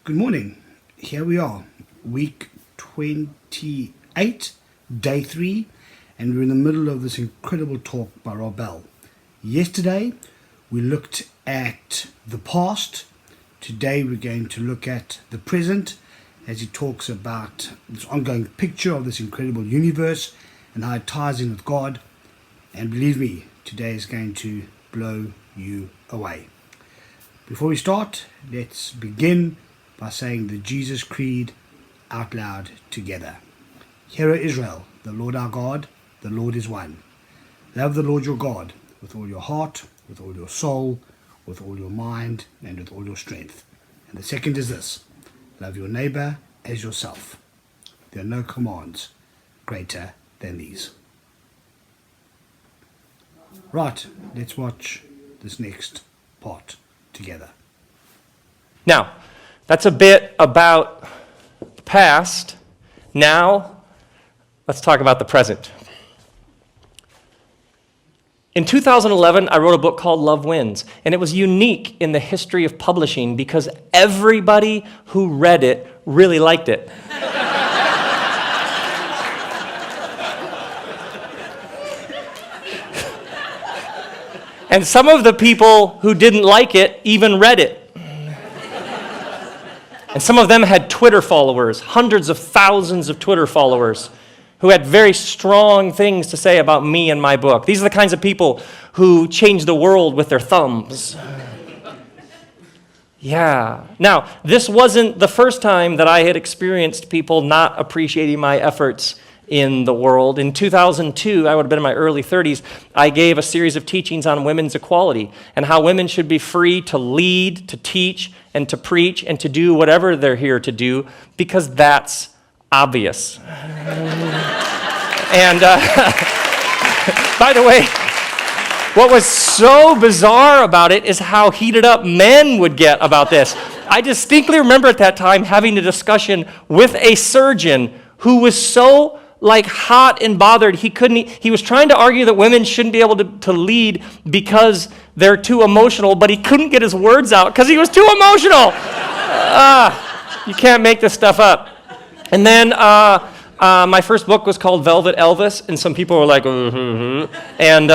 Good morning. Here we are, week 28, day 3, and we're in the middle of this incredible talk by Rob Bell. Yesterday, we looked at the past. Today, we're going to look at the present as he talks about this ongoing picture of this incredible universe and how it ties in with God. And believe me, today is going to blow you away. Before we start, let's begin by saying the Jesus Creed out loud together. Hear, O Israel, the Lord our God, the Lord is one. Love the Lord your God with all your heart, with all your soul, with all your mind, and with all your strength. And the second is this: love your neighbor as yourself. There are no commands greater than these. Right, let's watch this next part together. Now, that's a bit about the past. Now, let's talk about the present. In 2011, I wrote a book called Love Wins, and it was unique in the history of publishing because everybody who read it really liked it. And some of the people who didn't like it even read it. And some of them had Twitter followers, hundreds of thousands of Twitter followers, who had very strong things to say about me and my book. These are the kinds of people who change the world with their thumbs. Yeah. Now, this wasn't the first time that I had experienced people not appreciating my efforts in the world. In 2002, I would have been in my early 30s, I gave a series of teachings on women's equality and how women should be free to lead, to teach, and to preach, and to do whatever they're here to do, because that's obvious. And by the way, what was so bizarre about it is how heated up men would get about this. I distinctly remember at that time having a discussion with a surgeon who was so hot and bothered. He was trying to argue that women shouldn't be able to lead because they're too emotional, but he couldn't get his words out because he was too emotional. You can't make this stuff up. And then my first book was called Velvet Elvis, and some people were like, And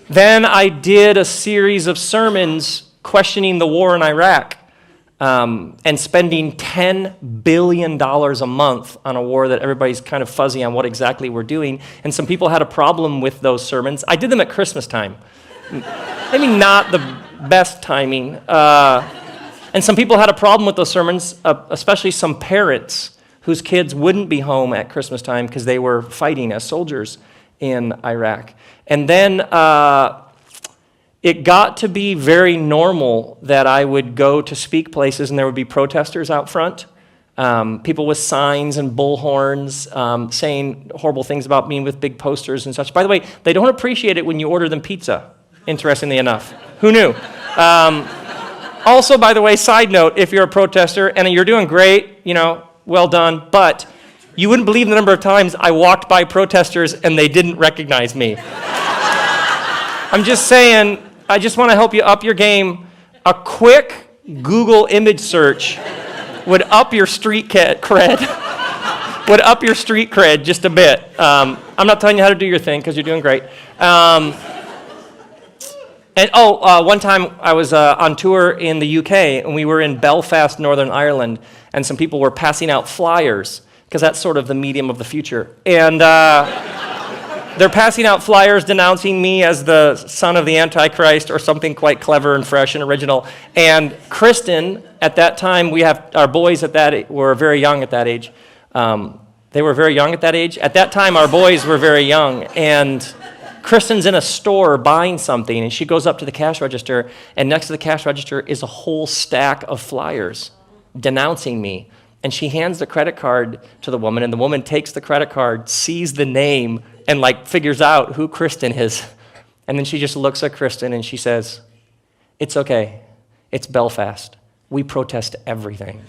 then I did a series of sermons questioning the war in Iraq. And spending $10 billion a month on a war that everybody's kind of fuzzy on what exactly we're doing. And some people had a problem with those sermons. I did them at Christmas time. Maybe not the best timing. And some people had a problem with those sermons, especially some parents whose kids wouldn't be home at Christmas time because they were fighting as soldiers in Iraq. And then it got to be very normal that I would go to speak places and there would be protesters out front, people with signs and bullhorns saying horrible things about me with big posters and such. By the way, they don't appreciate it when you order them pizza, interestingly enough. Who knew? Also, by the way, side note, if you're a protester and you're doing great, well done, but you wouldn't believe the number of times I walked by protesters and they didn't recognize me. I'm just saying, I just want to help you up your game. A quick Google image search would up your street cred. Would up your street cred just a bit. I'm not telling you how to do your thing because you're doing great. One time I was on tour in the UK and we were in Belfast, Northern Ireland, and some people were passing out flyers because that's sort of the medium of the future. And they're passing out flyers denouncing me as the son of the Antichrist or something quite clever and fresh and original. And Kristen, at that time, we have our boys were very young at that age. They were very young at that age. At that time, our boys were very young. And Kristen's in a store buying something, and she goes up to the cash register, and next to the cash register is a whole stack of flyers denouncing me. And she hands the credit card to the woman, and the woman takes the credit card, sees the name, and figures out who Kristen is. And then she just looks at Kristen and she says, "It's okay. It's Belfast. We protest everything."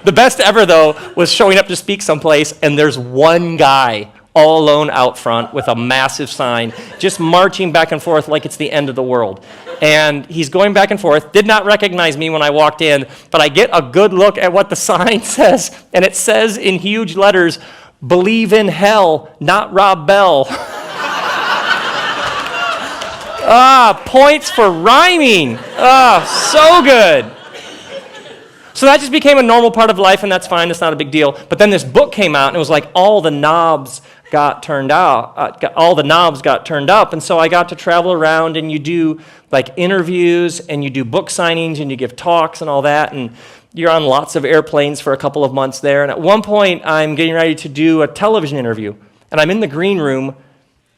The best ever, though, was showing up to speak someplace, and there's one guy all alone out front with a massive sign, just marching back and forth like it's the end of the world. And he's going back and forth, did not recognize me when I walked in, but I get a good look at what the sign says, and it says in huge letters, "Believe in hell, not Rob Bell." Points for rhyming. So good. So that just became a normal part of life, and that's fine. That's not a big deal. But then this book came out, and it was like all the knobs got turned out. All the knobs got turned up, and so I got to travel around, and you do like interviews, and you do book signings, and you give talks and all that, and you're on lots of airplanes for a couple of months there. And at one point, I'm getting ready to do a television interview, and I'm in the green room,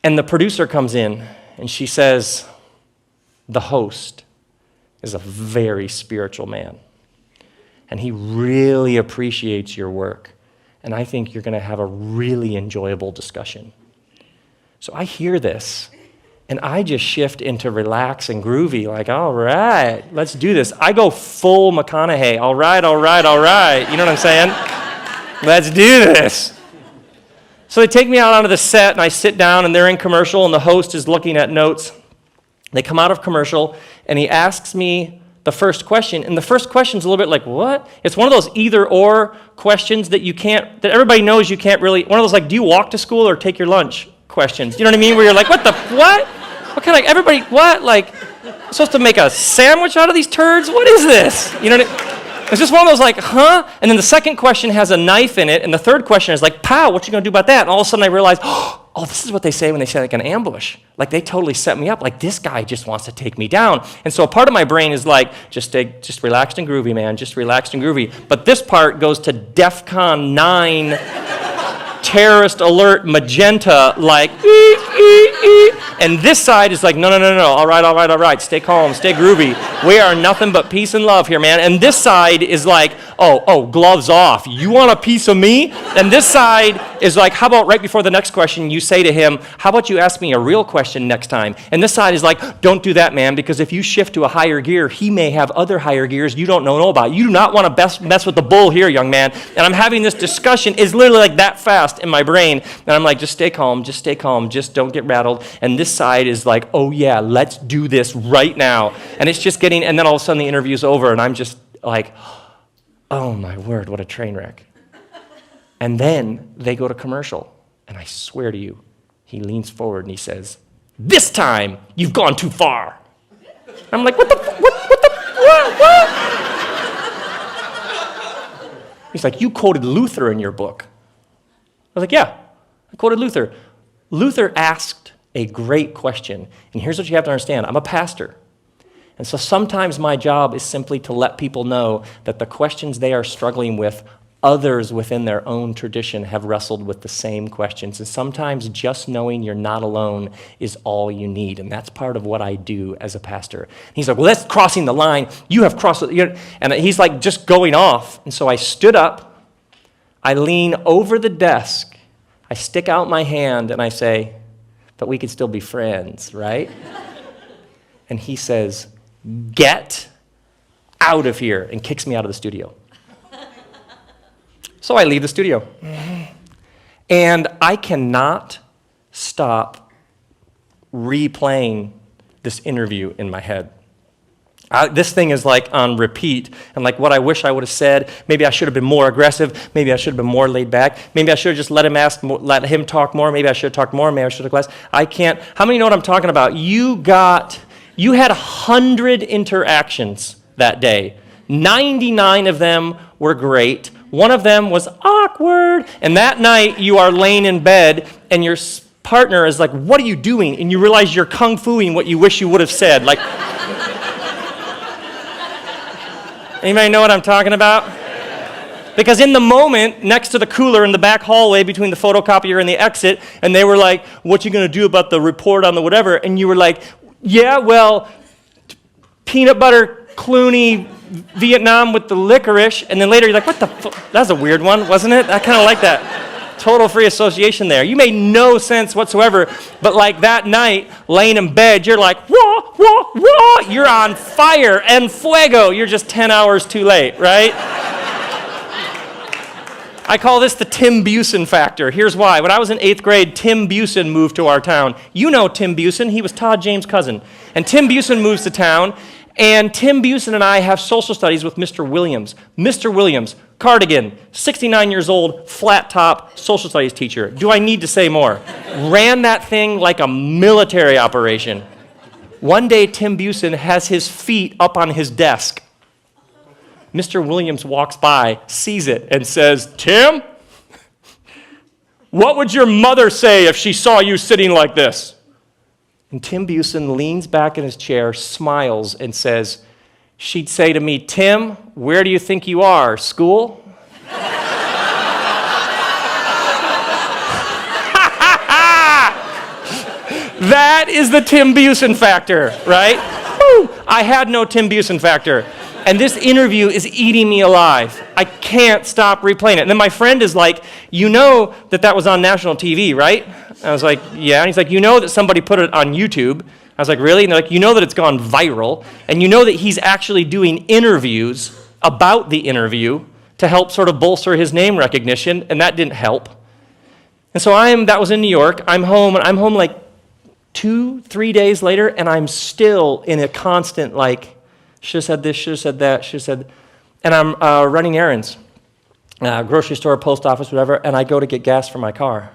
and the producer comes in, and she says, "The host is a very spiritual man, and he really appreciates your work, and I think you're going to have a really enjoyable discussion." So I hear this, and I just shift into relax and groovy, like, all right, let's do this. I go full McConaughey, all right, all right, all right. You know what I'm saying? Let's do this. So they take me out onto the set, and I sit down, and they're in commercial, and the host is looking at notes. They come out of commercial, and he asks me the first question, and the first question's a little bit like, what? It's one of those either-or questions that that everybody knows you can't really, one of those like, do you walk to school or take your lunch questions? You know what I mean? Where you're like, what? What kind of, everybody, what? Like, I'm supposed to make a sandwich out of these turds? What is this? You know what I mean? It's just one of those like, huh? And then the second question has a knife in it, and the third question is like, pow, what you gonna do about that? And all of a sudden I realize, oh, this is what they say when they say like an ambush. Like they totally set me up. Like this guy just wants to take me down. And so a part of my brain is like, just relaxed and groovy, man. Just relaxed and groovy. But this part goes to DEFCON 9, terrorist alert, magenta, like, and this side is like, no, all right, stay calm, stay groovy. We are nothing but peace and love here, man. And this side is like, oh, gloves off. You want a piece of me? And this side is like, how about right before the next question, you say to him, how about you ask me a real question next time? And this side is like, don't do that, man, because if you shift to a higher gear, he may have other higher gears you don't know about. You do not want to mess with the bull here, young man. And I'm having this discussion, it's literally like that fast in my brain. And I'm like, just stay calm, just don't get rattled. And this side is like, oh yeah, let's do this right now. And it's just getting, and then all of a sudden the interview's over, and I'm just like, oh my word, what a train wreck. And then they go to commercial, and I swear to you, he leans forward and he says, "This time, you've gone too far." I'm like, what? He's like, "You quoted Luther in your book." I was like, yeah, I quoted Luther. Luther asked a great question, and here's what you have to understand. I'm a pastor. And so sometimes my job is simply to let people know that the questions they are struggling with, others within their own tradition have wrestled with the same questions. And sometimes just knowing you're not alone is all you need. And that's part of what I do as a pastor. And he's like, well, that's crossing the line. You have crossed it. And he's like just going off. And so I stood up, I lean over the desk, I stick out my hand, and I say, but we could still be friends, right? And he says, "Get out of here," and kicks me out of the studio. So I leave the studio. And I cannot stop replaying this interview in my head. This thing is like on repeat, and like what I wish I would have said. Maybe I should have been more aggressive. Maybe I should have been more laid back. Maybe I should have just let him talk more. Maybe I should have talked more. Maybe I should have less. I can't. How many know what I'm talking about? You had 100 interactions that day. 99 of them were great. One of them was awkward. And that night you are laying in bed, and your partner is like, "What are you doing?" And you realize you're kung fuing what you wish you would have said. Like. Anybody know what I'm talking about? Because in the moment, next to the cooler in the back hallway between the photocopier and the exit, and they were like, "What you gonna do about the report on the whatever?" And you were like, "Yeah, well, peanut butter Clooney Vietnam with the licorice." And then later you're like, "What the That's a weird one, wasn't it?" I kind of like that. Total free association there. You made no sense whatsoever, but like that night, laying in bed, you're like, wah, wah, wah, you're on fire and fuego. You're just 10 hours too late, right? I call this the Tim Busen factor. Here's why. When I was in 8th grade, Tim Busen moved to our town. You know Tim Busen. He was Todd James' cousin. And Tim Busen moves to town, and Tim Busen and I have social studies with Mr. Williams. Mr. Williams, cardigan, 69 years old, flat top, social studies teacher. Do I need to say more? Ran that thing like a military operation. One day, Tim Busen has his feet up on his desk. Mr. Williams walks by, sees it, and says, "Tim, what would your mother say if she saw you sitting like this?" And Tim Busen leans back in his chair, smiles, and says, "She'd say to me, 'Tim, where do you think you are, school?'" That is the Tim Busen factor, right? Woo! I had no Tim Busen factor. And this interview is eating me alive. I can't stop replaying it. And then my friend is like, "You know that was on national TV, right?" I was like, "Yeah." And he's like, "You know that somebody put it on YouTube?" I was like, "Really?" And they're like, "You know that it's gone viral, and you know that he's actually doing interviews about the interview to help sort of bolster his name recognition," and that didn't help. And so that was in New York. I'm home like 2-3 days later, and I'm still in a constant like, should have said this, should have said that, should have said, and I'm running errands, grocery store, post office, whatever, and I go to get gas for my car.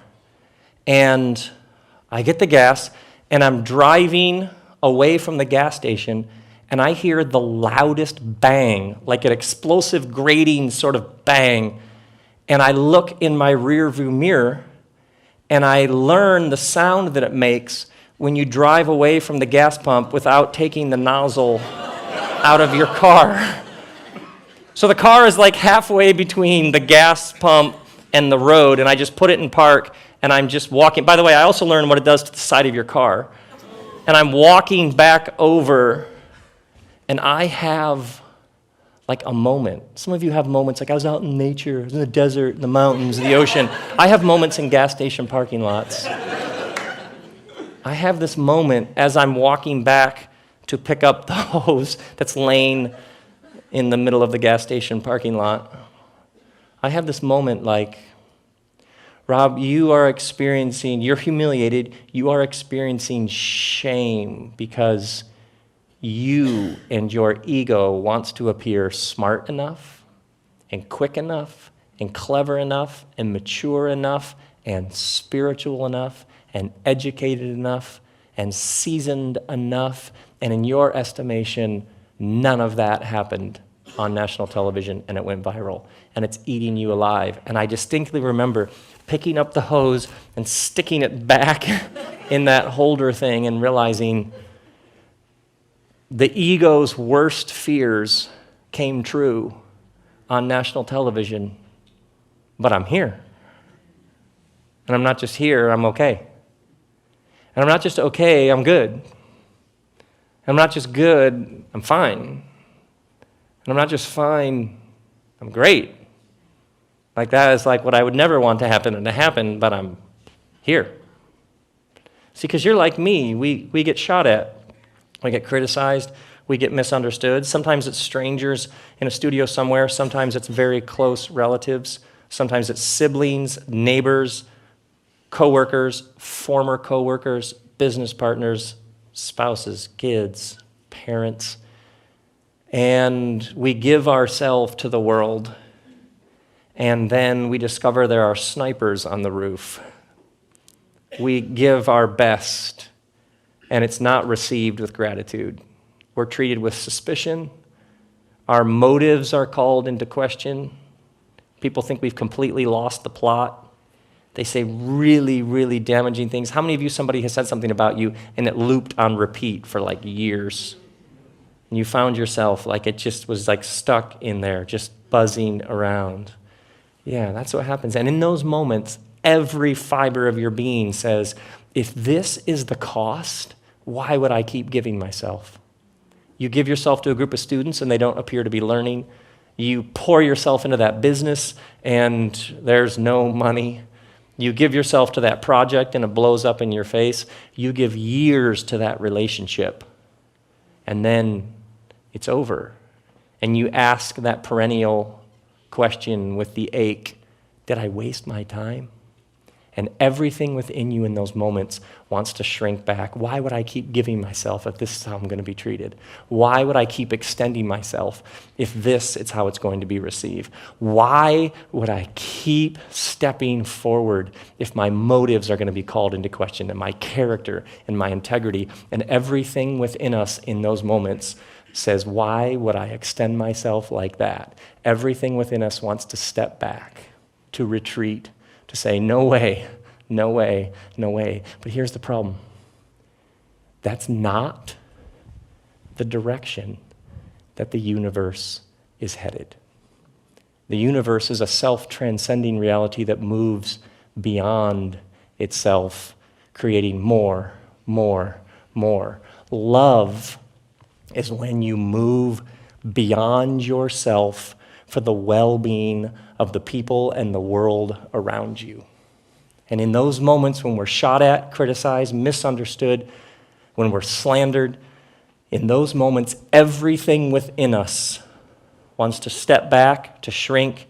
And I get the gas, and I'm driving away from the gas station, and I hear the loudest bang, like an explosive grating sort of bang, and I look in my rear view mirror, and I learn the sound that it makes when you drive away from the gas pump without taking the nozzle out of your car. So the car is like halfway between the gas pump and the road, and I just put it in park, and I'm just walking. By the way, I also learned what it does to the side of your car. And I'm walking back over, and I have like a moment. Some of you have moments, like I was out in nature, I was in the desert, the mountains, the ocean. I have moments in gas station parking lots. I have this moment as I'm walking back to pick up the hose that's laying in the middle of the gas station parking lot. I have this moment like, Rob, you're humiliated, you are experiencing shame because you and your ego wants to appear smart enough and quick enough and clever enough and mature enough and spiritual enough and educated enough and seasoned enough. And in your estimation, none of that happened on national television, and it went viral, and it's eating you alive. And I distinctly remember picking up the hose and sticking it back in that holder thing and realizing the ego's worst fears came true on national television, but I'm here. And I'm not just here, I'm okay. And I'm not just okay, I'm good. I'm not just good, I'm fine. And I'm not just fine, I'm great. Like that is like what I would never want to happen and to happen, but I'm here. See, because you're like me, we get shot at. We get criticized, we get misunderstood. Sometimes it's strangers in a studio somewhere, sometimes it's very close relatives, sometimes it's siblings, neighbors, coworkers, former coworkers, business partners, spouses, kids, parents. And we give ourselves to the world, and then we discover there are snipers on the roof. We give our best, and it's not received with gratitude. We're treated with suspicion. Our motives are called into question. People think we've completely lost the plot. They say really, really damaging things. How many of you, somebody has said something about you, and it looped on repeat for like years? And you found yourself like it just was like stuck in there, just buzzing around. Yeah, that's what happens. And in those moments, every fiber of your being says, if this is the cost, why would I keep giving myself? You give yourself to a group of students and they don't appear to be learning. You pour yourself into that business and there's no money. You give yourself to that project and it blows up in your face. You give years to that relationship and then it's over. And you ask that perennial question with the ache, Did I waste my time? And everything within you in those moments wants to shrink back. Why would I keep giving myself if this is how I'm going to be treated? Why would I keep extending myself if this is how it's going to be received? Why would I keep stepping forward if my motives are going to be called into question, and my character and my integrity? And everything within us in those moments says, why would I extend myself like that? Everything within us wants to step back, to retreat, to say, no way, no way, no way. But here's the problem. That's not the direction that the universe is headed. The universe is a self-transcending reality that moves beyond itself, creating more, more, more. Love is when you move beyond yourself for the well-being of the people and the world around you. And in those moments when we're shot at, criticized, misunderstood, when we're slandered, in those moments, everything within us wants to step back, to shrink,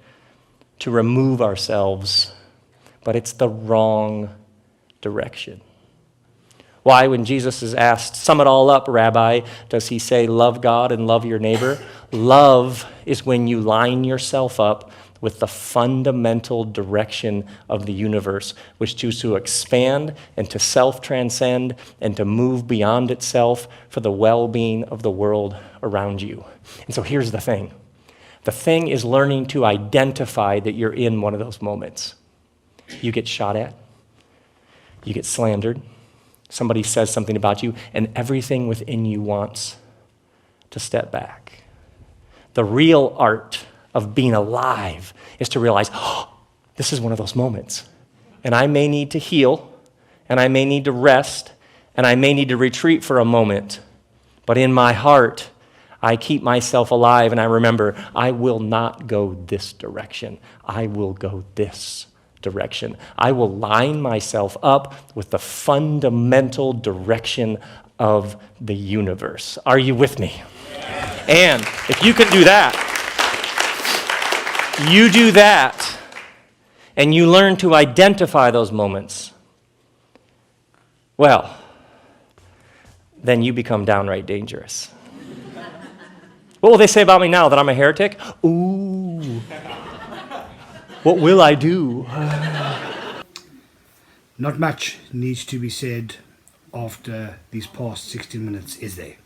to remove ourselves, but it's the wrong direction. Why, when Jesus is asked, sum it all up, Rabbi, does he say, love God and love your neighbor? Love is when you line yourself up with the fundamental direction of the universe, which is to expand and to self-transcend and to move beyond itself for the well-being of the world around you. And so here's the thing. The thing is learning to identify that you're in one of those moments. You get shot at. You get slandered. Somebody says something about you, and everything within you wants to step back. The real art of being alive is to realize, oh, this is one of those moments. And I may need to heal, and I may need to rest, and I may need to retreat for a moment. But in my heart, I keep myself alive, and I remember, I will not go this direction. I will go this direction. I will line myself up with the fundamental direction of the universe. Are you with me? And if you can do that, you do that, and you learn to identify those moments, well, then you become downright dangerous. What will they say about me now? That I'm a heretic? Ooh. What will I do? Not much needs to be said after these past 60 minutes, is there?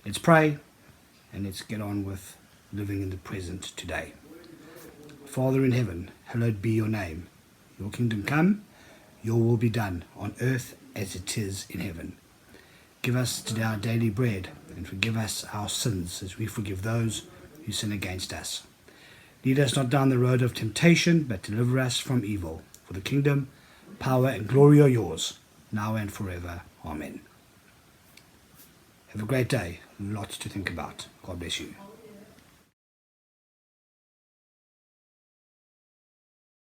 Let's pray and let's get on with living in the present today. Father in heaven, hallowed be your name. Your kingdom come, your will be done on earth as it is in heaven. Give us today our daily bread, and forgive us our sins as we forgive those who sin against us. Lead us not down the road of temptation, but deliver us from evil. For the kingdom, power, and glory are yours, now and forever. Amen. Have a great day. Lots to think about. God bless you.